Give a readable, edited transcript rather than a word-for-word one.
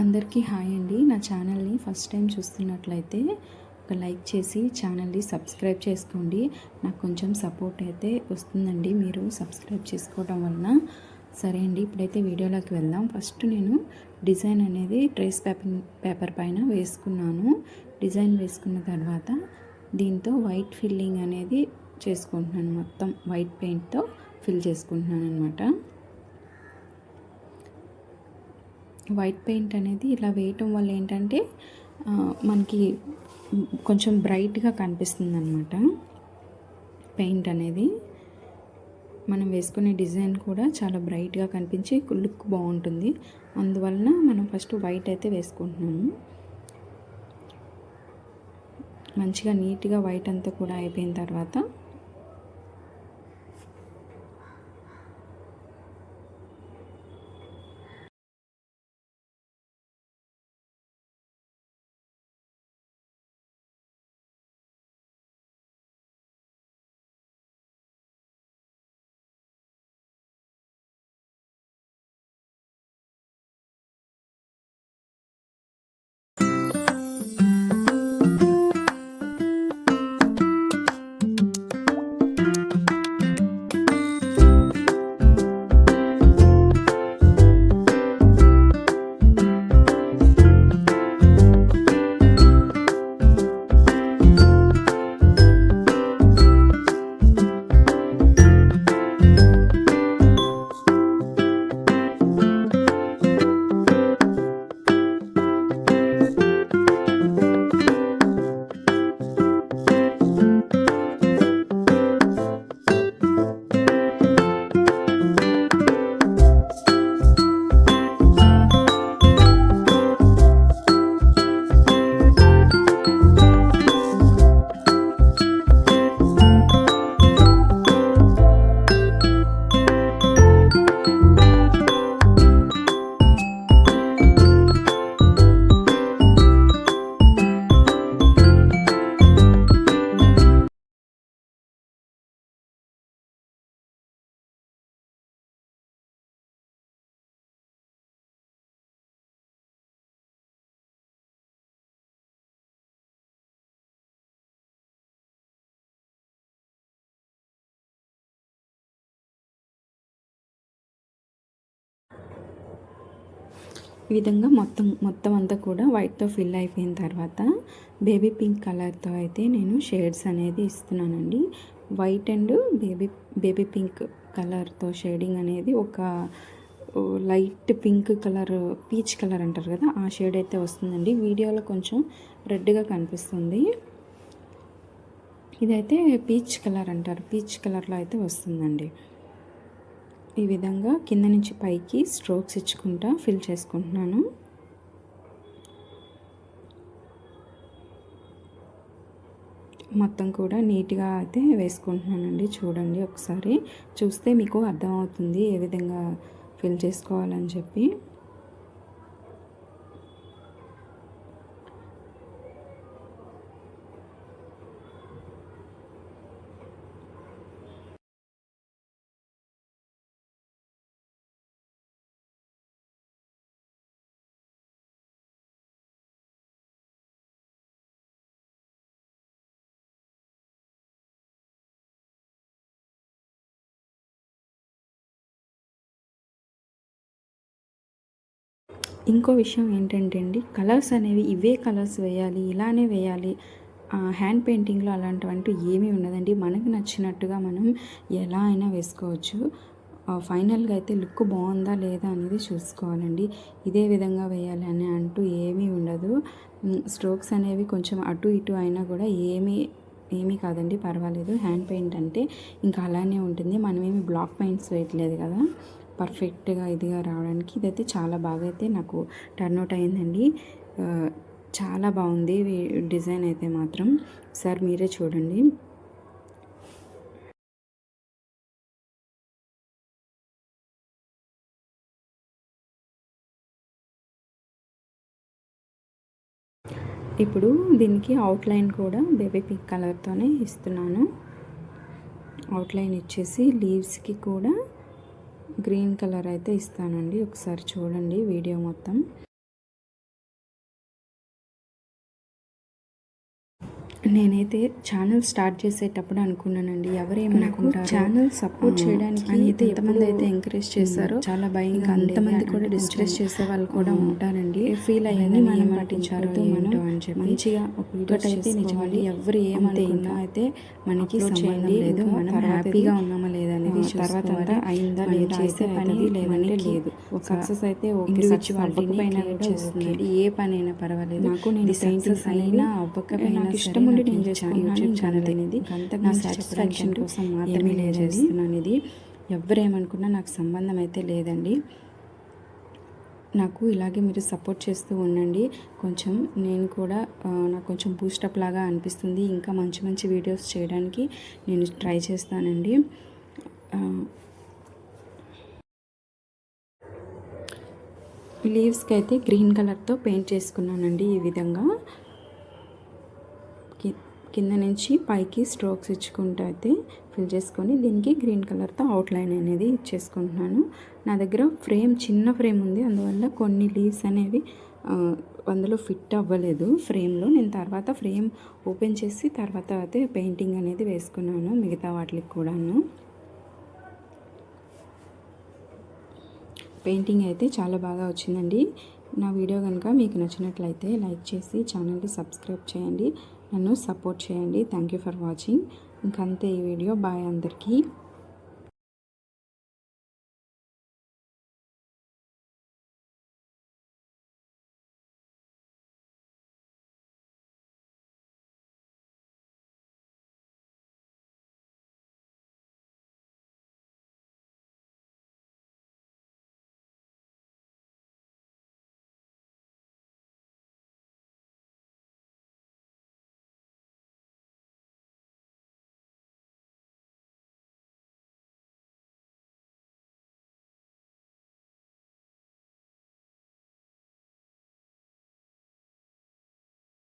అందరికీ హాయ్ అండి. నా ఛానల్ని ఫస్ట్ టైం చూస్తున్నట్లయితే ఒక లైక్ చేసి ఛానల్ని సబ్స్క్రైబ్ చేసుకోండి. నాకు కొంచెం సపోర్ట్ అయితే వస్తుందండి మీరు సబ్స్క్రైబ్ చేసుకోవడం వలన. సరే అండి, ఇప్పుడైతే వీడియోలోకి వెళ్దాం. ఫస్ట్ నేను డిజైన్ అనేది ట్రేస్ పేపర్ పైన వేసుకున్నాను. డిజైన్ వేసుకున్న తర్వాత దీంతో వైట్ ఫిల్లింగ్ అనేది చేసుకుంటున్నాను. మొత్తం వైట్ పెయింట్తో ఫిల్ చేసుకుంటున్నాను అనమాట. వైట్ పెయింట్ అనేది ఇలా వేయటం వల్ల ఏంటంటే మనకి కొంచెం బ్రైట్గా కనిపిస్తుంది అనమాట. పెయింట్ అనేది మనం వేసుకునే డిజైన్ కూడా చాలా బ్రైట్గా కనిపించి లుక్ బాగుంటుంది. అందువలన మనం ఫస్ట్ వైట్ అయితే వేసుకుంటున్నాము. మంచిగా నీట్గా వైట్ అంతా కూడా అయిపోయిన తర్వాత ఈ విధంగా మొత్తం అంతా కూడా వైట్తో ఫిల్ అయిపోయిన తర్వాత బేబీ పింక్ కలర్తో అయితే నేను షేడ్స్ అనేది ఇస్తున్నానండి. వైట్ అండ్ బేబీ పింక్ కలర్తో షేడింగ్ అనేది ఒక light pink colour, peach colour అంటారు కదా, ఆ షేడ్ అయితే వస్తుందండి. వీడియోలో కొంచెం రెడ్గా కనిపిస్తుంది. ఇదైతే పీచ్ కలర్ అంటారు. పీచ్ కలర్లో అయితే వస్తుందండి. ఈ విధంగా కింద నుంచి పైకి స్ట్రోక్స్ ఇచ్చుకుంటా ఫిల్ చేసుకుంటున్నాను. మొత్తం కూడా నీట్గా అయితే వేసుకుంటున్నానండి. చూడండి, ఒకసారి చూస్తే మీకు అర్థమవుతుంది ఏ విధంగా ఫిల్ చేసుకోవాలని చెప్పి. ఇంకో విషయం ఏంటంటే అండి, కలర్స్ అనేవి ఇవే కలర్స్ వేయాలి, ఇలానే వేయాలి, హ్యాండ్ పెయింటింగ్లో అలాంటివంటూ ఏమీ ఉండదండి. మనకు నచ్చినట్టుగా మనం ఎలా అయినా వేసుకోవచ్చు. ఫైనల్గా అయితే లుక్ బాగుందా లేదా అనేది చూసుకోవాలండి. ఇదే విధంగా వేయాలి అని అంటూ ఏమీ ఉండదు. స్ట్రోక్స్ అనేవి కొంచెం అటు ఇటు అయినా కూడా ఏమీ కాదండి, పర్వాలేదు. హ్యాండ్ పెయింట్ అంటే ఇంకా అలానే ఉంటుంది. మనమేమి బ్లాక్ పెయింట్స్ వేయట్లేదు కదా, పర్ఫెక్ట్గా ఇదిగా రావడానికి. ఇదైతే చాలా బాగా అయితే నాకు టర్న్అవుట్ అయిందండి. చాలా బాగుంది డిజైన్ అయితే మాత్రం. సార్ మీరే చూడండి. ఇప్పుడు దీనికి అవుట్లైన్ కూడా బేబీ పింక్ కలర్తోనే ఇస్తున్నాను. అవుట్లైన్ ఇచ్చేసి లీవ్స్కి కూడా గ్రీన్ కలర్ అయితే ఇస్తానండి. ఒకసారి చూడండి వీడియో మొత్తం. నేనైతే ఛానల్ స్టార్ట్ చేసేటప్పుడు అనుకున్నానండి, ఎవరేమనుకుంటారు, ఛానల్ సపోర్ట్ చేయడానికి అయితే ఎంతమంది అయితే ఎంకరేజ్ చేశారో చాలా భయంగా, అంతమంది కూడా డిస్కరేజ్ చేసే వాళ్ళు కూడా ఉంటారండి. ఫీల్ అయ్యింది మనం పట్టించారు ఏంటో అని చెప్పి. మంచిగా ఒకటైతే నిజమండి, ఎవరు ఏమనుకున్నా అయితే మనకి సంబంధం లేదు, మనం హ్యాపీగా ఉన్నామా లేదా అనేది తర్వాత అంతా అయిందా లేదా అయితే పని లేదంటే లేదు, సక్సెస్ అయితే అవ్వకపోయినా చేస్తుంది, ఏ పని అయినా పర్వాలేదు. నాకు నేను పెయింటింగ్స్ అయినా అవ్వకపోయినా నాకు ఇష్టం ఉండి నేను చేసుకున్నాను యూట్యూబ్ ఛానల్ అనేది, నా సాటిస్ఫాక్షన్ కోసం మాత్రమే నేను చేస్తున్నాను. ఇది ఎవరేమనుకున్నా నాకు సంబంధం అయితే లేదండి. నాకు ఇలాగే మీరు సపోర్ట్ చేస్తూ ఉండండి. కొంచెం నేను కూడా నాకు కొంచెం బూస్టప్ లాగా అనిపిస్తుంది. ఇంకా మంచి మంచి వీడియోస్ చేయడానికి నేను ట్రై చేస్తానండి. లీవ్స్కి అయితే గ్రీన్ కలర్తో పెయింట్ చేసుకున్నానండి. ఈ విధంగా కింద నుంచి పైకి స్ట్రోక్స్ ఇచ్చుకుంటూ అయితే ఫిల్ చేసుకొని దీనికి గ్రీన్ కలర్తో అవుట్లైన్ అనేది ఇచ్చేసుకుంటున్నాను. నా దగ్గర ఫ్రేమ్ చిన్న ఫ్రేమ్ ఉంది, అందువల్ల కొన్ని లీవ్స్ అనేవి అందులో ఫిట్ అవ్వలేదు ఫ్రేమ్లో. నేను తర్వాత ఫ్రేమ్ ఓపెన్ చేసి తర్వాత అయితే పెయింటింగ్ అనేది వేసుకున్నాను మిగతా వాటికి కూడాను. పెయింటింగ్ అయితే చాలా బాగా వచ్చిందండి. నా వీడియో కనుక మీకు నచ్చినట్లయితే లైక్ చేసి ఛానల్ని సబ్స్క్రైబ్ చేయండి, నన్ను సపోర్ట్ చేయండి. Thank you for watching. ఇంకంతే ఈ వీడియో. బాయ్ అందరికీ.